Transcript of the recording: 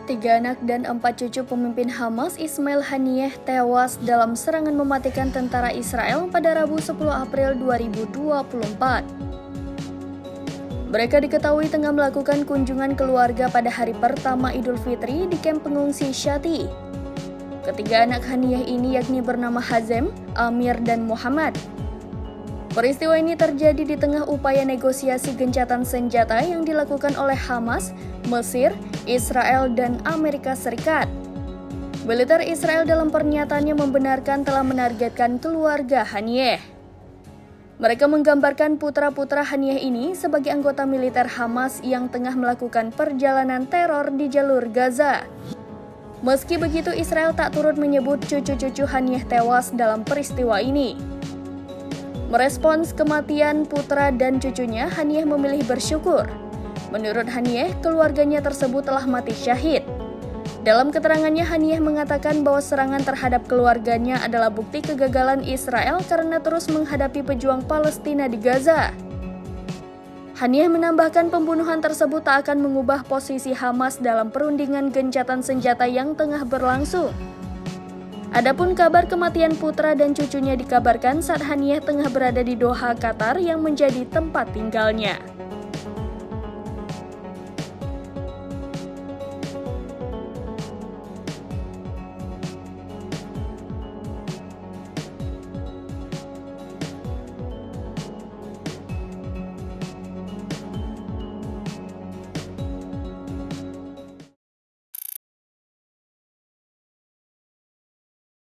Tiga anak dan 4 cucu pemimpin Hamas Ismail Haniyeh tewas dalam serangan mematikan tentara Israel pada Rabu 10 April 2024. Mereka diketahui tengah melakukan kunjungan keluarga pada hari pertama Idul Fitri di kamp pengungsi Shati. Ketiga anak Haniyeh ini yakni bernama Hazem, Amir, dan Muhammad. Peristiwa ini terjadi di tengah upaya negosiasi gencatan senjata yang dilakukan oleh Hamas, Mesir, Israel, dan Amerika Serikat. Militer Israel dalam pernyataannya membenarkan telah menargetkan keluarga Haniyeh. Mereka menggambarkan putra-putra Haniyeh ini sebagai anggota militer Hamas yang tengah melakukan perjalanan teror di jalur Gaza. Meski begitu, Israel tak turut menyebut cucu-cucu Haniyeh tewas dalam peristiwa ini. Merespons kematian putra dan cucunya, Haniyeh memilih bersyukur. Menurut Haniyeh, keluarganya tersebut telah mati syahid. Dalam keterangannya, Haniyeh mengatakan bahwa serangan terhadap keluarganya adalah bukti kegagalan Israel karena terus menghadapi pejuang Palestina di Gaza. Haniyeh menambahkan pembunuhan tersebut tak akan mengubah posisi Hamas dalam perundingan gencatan senjata yang tengah berlangsung. Adapun kabar kematian putra dan cucunya dikabarkan saat Haniyeh tengah berada di Doha, Qatar yang menjadi tempat tinggalnya.